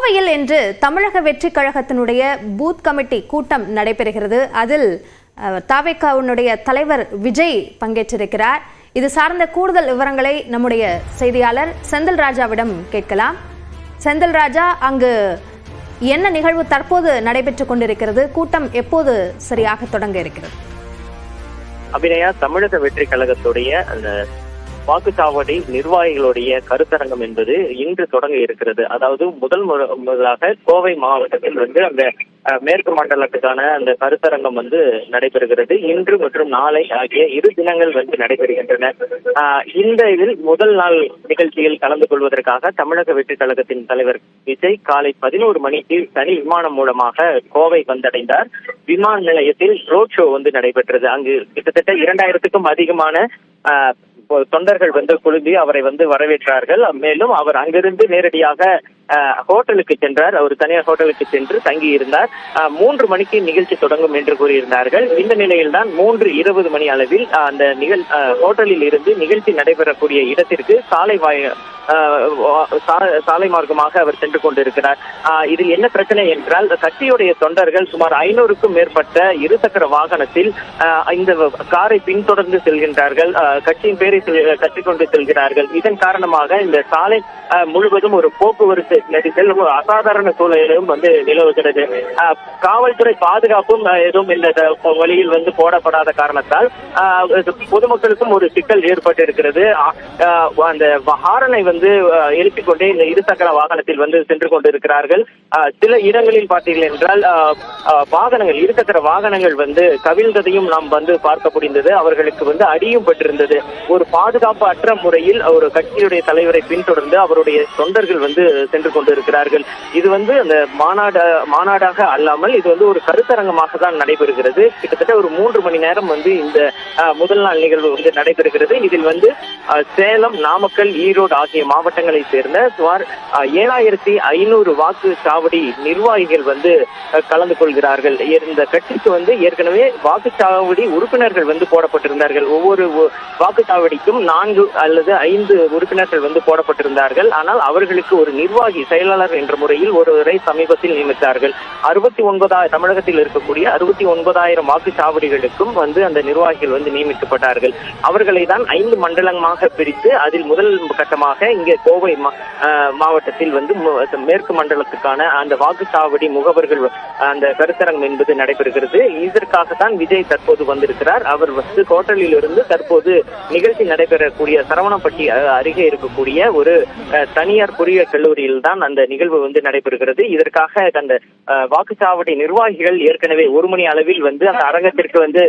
கோவையில் இன்று தமிழக வெற்றி கழகத்தினுடைய பூத் கமிட்டி கூட்டம் நடைபெறுகிறது. அதில் தவேகாவுடைய தலைவர் விஜய் பங்கேற்றிருக்கிறார். இது சார்ந்த கூடுதல் விவரங்களை நம்முடைய செய்தியாளர் செந்தில் ராஜாவிடம் கேட்கலாம். செந்தில் ராஜா, அங்கு என்ன நிகழ்வு தற்போது நடைபெற்றுக் கொண்டிருக்கிறது? கூட்டம் எப்போது சரியாக தொடங்க இருக்கிறது? அபிநயா, தமிழக வெற்றி கழகத்துடைய அந்த வாக்குச்சாவடி நிர்வாகிகளுடைய கருத்தரங்கம் என்பது இன்று தொடங்க இருக்கிறது. அதாவது முதலாக கோவை மாவட்டத்தில் அந்த மேற்கு மண்டலத்துக்கான அந்த கருத்தரங்கம் நடைபெறுகிறது. இன்று மற்றும் நாளை ஆகிய 2 தினங்கள் நடைபெறுகின்றன. இந்த இதில் முதல் நாள் நிகழ்ச்சியில் கலந்து கொள்வதற்காக தமிழக வெற்றி கழகத்தின் தலைவர் விஜய் காலை 11 மணிக்கு தனி விமானம் மூலமாக கோவை வந்தடைந்தார். விமான நிலையத்தில் ரோட் ஷோ நடைபெற்றது. அங்கு கிட்டத்தட்ட 2000க்கும் அதிகமான தொண்டர்கள் குழும்பி அவரை வரவேற்றார்கள். மேலும் அவர் அங்கிருந்து நேரடியாக ஹோட்டலுக்கு சென்றார். அவர் தனியார் ஹோட்டலுக்கு சென்று தங்கி இருந்தார். 3 மணிக்கு நிகழ்ச்சி தொடங்கும் என்று கூறியிருந்தார்கள். இந்த நிலையில் தான் 3:20 மணி அளவில் அந்த ஹோட்டலில் இருந்து நிகழ்ச்சி நடைபெறக்கூடிய இடத்திற்கு சாலை மார்க்கமாக அவர் சென்று கொண்டிருக்கிறார். இதில் என்ன பிரச்சனை என்றால், கட்சியுடைய தொண்டர்கள் சுமார் 500க்கும் மேற்பட்ட இருசக்கர வாகனத்தில் இந்த காரை பின்தொடர்ந்து செல்கின்றார்கள். கட்சியின் பேரை கட்டிக்கொண்டு செல்கிறார்கள். இதன் காரணமாக இந்த சாலை முழுவதும் ஒரு போக்குவரத்து நெரிசல் அசாதாரண சூழலும் நிலவுகிறது. காவல்துறை பாதுகாப்பும் எதுவும் இந்த வழியில் போடப்படாத காரணத்தால் பொதுமக்களுக்கும் ஒரு சிக்கல் ஏற்பட்டிருக்கிறது. அந்த ஹாரனை எழுப்பிக் கொண்டே இந்த இருசக்கர வாகனத்தில் சென்று கொண்டிருக்கிறார்கள். சில இடங்களில் பார்த்தீர்கள் என்றால் வாகனங்கள் இருசக்கர வாகனங்கள் கவிழ்ந்ததையும் நாம் பார்க்க முடிந்தது. அவர்களுக்கு அடியும் பெற்றிருந்தது. ஒரு பாதுகாப்பு அற்ற முறையில் ஒரு கட்சியுடைய தலைவரை பின்தொடர்ந்து அவருடைய தொண்டர்கள் சென்று கொண்டிருக்கிறார்கள். இது அந்த மாநாடாக அல்லாமல் இது ஒரு கருத்தரங்கமாக தான் நடைபெறுகிறது. கிட்டத்தட்ட ஒரு 3 மணி நேரம் இந்த முதல் நாள் நிகழ்வு நடைபெறுகிறது. இதில் சேலம், நாமக்கல், ஈரோடு ஆகிய மாவட்டங்களை சேர்ந்த சுமார் 7500 வாக்குச்சாவடி நிர்வாகிகள் கலந்து கொள்கிறார்கள். இந்த கட்சிக்கு ஏற்கனவே வாக்குச்சாவடி உறுப்பினர்கள் போடப்பட்டிருந்தார்கள். ஒவ்வொரு வாக்குச்சாவடிக்கும் 4 அல்லது 5 உறுப்பினர்கள் போடப்பட்டிருந்தார்கள். ஆனால் அவர்களுக்கு ஒரு நிர்வாகி செயலாளர் என்ற முறையில் ஒருவரை சமீபத்தில் நியமித்தார்கள். 69 தமிழகத்தில் இருக்கக்கூடிய 69,000 வாக்குச்சாவடிகளுக்கும் அந்த நிர்வாகிகள் நியமிக்கப்பட்டார்கள். அவர்களை தான் 5 மண்டலமாக பிரித்து அதில் முதல் கட்டமாக இங்கே கோவை மாவட்டத்தில் மேற்கு மண்டலத்துக்கான அந்த வாக்குச்சாவடி முகவர்கள் அந்த கருத்தரங்கம் என்பது நடைபெறுகிறது. இதற்காகத்தான் விஜய் தற்போது வந்திருக்கிறார். அவர் ஹோட்டலில் இருந்து தற்போது நிகழ்ச்சி நடைபெறக்கூடிய சரவணப்பட்டி அருகே இருக்கக்கூடிய ஒரு தனியார் பொறியியல் கல்லூரியில் தான் அந்த நிகழ்வு நடைபெறுகிறது. இதற்காக அந்த வாக்குச்சாவடி நிர்வாகிகள் ஏற்கனவே 1 மணி அளவில் அந்த அரங்கத்திற்கு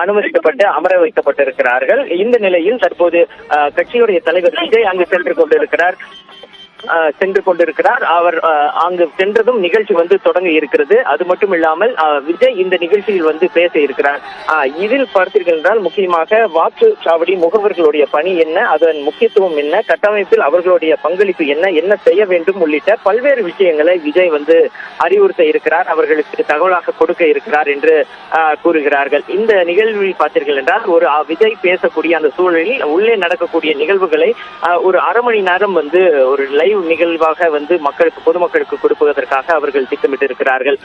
அனுமதிக்கப்பட்டு அமர வைக்கப்பட்டிருக்கிறார்கள். இந்த நிலையில் தற்போது கட்சியுடைய தலைவர் விஜய் அங்கு சென்று கொண்டிருக்கிறார். அவர் அங்கு சென்றதும் நிகழ்ச்சி தொடங்க இருக்கிறது. அது மட்டும் இல்லாமல் விஜய் இந்த நிகழ்ச்சியில் பேச இருக்கிறார். இதில் பார்த்தீர்கள் என்றால் முக்கியமாக வாக்குச்சாவடி முகவர்களுடைய பணி என்ன, அதன் முக்கியத்துவம் என்ன, கட்டமைப்பில் அவர்களுடைய பங்களிப்பு என்ன செய்ய வேண்டும் உள்ளிட்ட பல்வேறு விஷயங்களை விஜய் அறிவுறுத்த இருக்கிறார். அவர்களுக்கு தகவலாக கொடுக்க இருக்கிறார் என்று கூறுகிறார்கள். இந்த நிகழ்வில் பார்த்தீர்கள் என்றால் ஒரு விஜய் பேசக்கூடிய அந்த சூழலில் உள்ளே நடக்கக்கூடிய நிகழ்வுகளை ஒரு அரை மணி நேரம் ஒரு லைவ் நிகழ்வாக பொதுமக்களுக்கு கொடுப்பதற்காக அவர்கள் திட்டமிட்டு இருக்கிறார்கள்.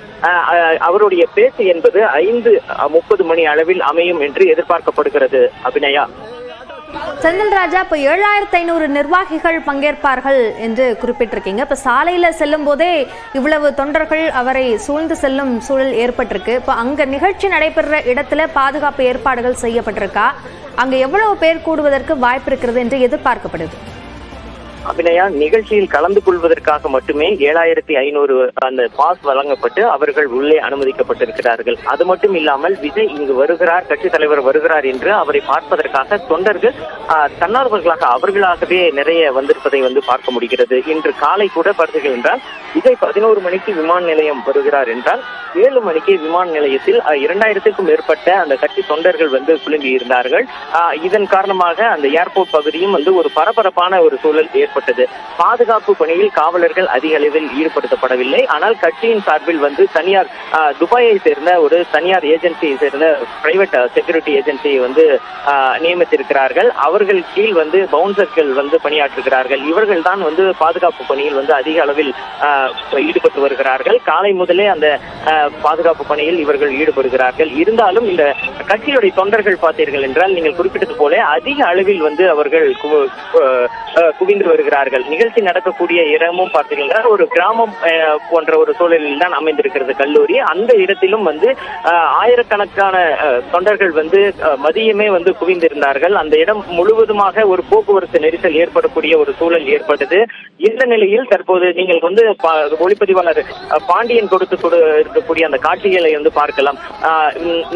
அவருடைய பேச்சு என்பது 5:30 மணி அளவில் அமையும் என்று எதிர்பார்க்கப்படுகிறது. அபிநயா. செந்தில் ராஜா, இப்ப 7500 நிர்வாகிகள் பங்கேற்பார்கள் என்று குறிப்பிட்டிருக்கீங்க. இப்ப சாலையில செல்லும் போதே இவ்வளவு தொண்டர்கள் அவரை சூழ்ந்து செல்லும் சூழல் ஏற்பட்டிருக்கு. இப்ப அங்க நிகழ்ச்சி நடைபெற இடத்துல பாதுகாப்பு ஏற்பாடுகள் செய்யப்பட்டிருக்கா? அங்க எவ்வளவு பேர் கூடுவதற்கு வாய்ப்பு இருக்கிறது என்று எதிர்பார்க்கப்படுது? அபிநயா, நிகழ்ச்சியில் கலந்து கொள்வதற்காக மட்டுமே 7500 அந்த பாஸ் வழங்கப்பட்டு அவர்கள் உள்ளே அனுமதிக்கப்பட்டிருக்கிறார்கள். அது மட்டும் இல்லாமல் விஜய் இங்கு வருகிறார், கட்சி தலைவர் வருகிறார் என்று அவரை பார்ப்பதற்காக தொண்டர்கள் தன்னார்வர்களாக அவர்களாகவே நிறைய வந்திருப்பதை பார்க்க முடிகிறது. இன்று காலை கூட பார்த்தீர்கள் என்றால் விஜய் 11 மணிக்கு விமான நிலையம் வருகிறார் என்றால் 7 மணிக்கு விமான நிலையத்தில் 2000க்கும் மேற்பட்ட அந்த கட்சி தொண்டர்கள் வந்து குழுமி இருந்தார்கள். இதன் காரணமாக அந்த ஏர்போர்ட் பகுதியும் வந்து ஒரு பரபரப்பான ஒரு சூழல் ஏற்பட்டது. பாதுகாப்பு பணியில் காவலர்கள் அதிக அளவில் ஈடுபடுத்தப்படவில்லை. ஆனால் கட்சியின் சார்பில் வந்து தனியார் துபாயை சேர்ந்த ஒரு தனியார் ஏஜென்சியை சேர்ந்த பிரைவேட் செக்யூரிட்டி ஏஜென்சியை வந்து நியமித்திருக்கிறார்கள். அவர்கள் கீழ் வந்து பவுன்சர்கள் வந்து பணியாற்றுகிறார்கள். இவர்கள் தான் வந்து பாதுகாப்பு பணியில் வந்து அதிக அளவில் ஈடுபட்டு வருகிறார்கள். காலை முதலே அந்த பாதுகாப்பு பணியில் இவர்கள் ஈடுபடுகிறார்கள். இருந்தாலும் இந்த கட்சியுடைய தொண்டர்கள் பார்த்தீர்கள் என்றால் நீங்கள் குறிப்பிட்டது போல அதிக அளவில் வந்து அவர்கள் குவிந்து வருகிறார்கள். நிகழ்ச்சி நடக்கக்கூடிய இடமும் பார்த்தீங்கன்னா ஒரு கிராமம் போன்ற ஒரு சூழலில் தான் அமைந்திருக்கிறது கல்லூரி. அந்த இடத்திலும் வந்து ஆயிரக்கணக்கான தொண்டர்கள் வந்து மதியமே வந்து குவிந்திருந்தார்கள். அந்த இடம் முழுவதுமாக ஒரு போக்குவரத்து நெரிசல் ஏற்படக்கூடிய ஒரு சூழல் ஏற்பட்டது. இந்த நிலையில் தற்போது நீங்கள் வந்து ஒளிப்பதிவாளர் பாண்டியன் இருக்கக்கூடிய அந்த காட்சிகளை வந்து பார்க்கலாம்.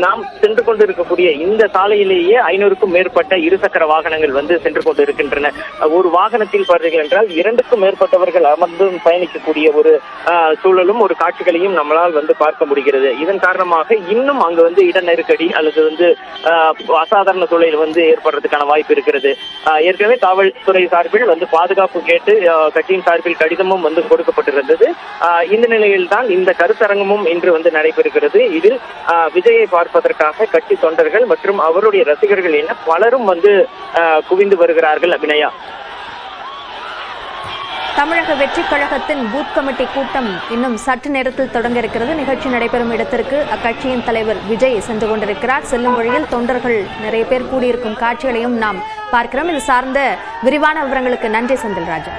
நாம் சென்று கொண்டிருக்கக்கூடிய இந்த சாலையிலேயே 500க்கும் மேற்பட்ட இருசக்கர வாகனங்கள் வந்து சென்று கொண்டிருக்கின்றன. ஒரு வாகனத்தில் பார்த்தீர்கள் என்றால் 2க்கும் மேற்பட்டவர்கள் அமர்ந்து பயணிக்கக்கூடிய ஒரு சூழலும் ஒரு காட்சிகளையும் நம்மளால் வந்து பார்க்க முடிகிறது. இதன் காரணமாக இன்னும் அங்கு வந்து இட நெருக்கடி அல்லது வந்து அசாதாரண சூழல் வந்து ஏற்படுறதுக்கான வாய்ப்பு இருக்கிறது. ஏற்கனவே காவல்துறை சார்பில் வந்து பாதுகாப்பு கேட்டு கட்சியின் சார்பில் கடிதமும் வந்து கொடுக்கப்பட்டிருந்தது. இந்த நிலையில் தான் இந்த கருத்தரங்கமும் இன்று வந்து நடைபெறுகிறது. இதில் விஜயை பார்ப்பதற்காக கட்சி தொண்டர்கள் மற்றும் அவருடைய ரசிகர்கள் என பலரும் வந்து குவிந்து வருகிறார்கள். அபிநயா, தமிழக வெற்றி கழகத்தின் பூத் கமிட்டி கூட்டம் இன்னும் சற்று நேரத்தில் தொடங்க இருக்கிறது. நிகழ்ச்சி நடைபெறும் இடத்திற்கு அக்கட்சியின் தலைவர் விஜய் சென்று கொண்டிருக்கிறார். செல்லும் வழியில் தொண்டர்கள் நிறைய பேர் கூடியிருக்கும் காட்சிகளையும் நாம் பார்க்கிறோம். இது சார்ந்த விரிவான விவரங்களுக்கு நன்றி செந்தில்ராஜா.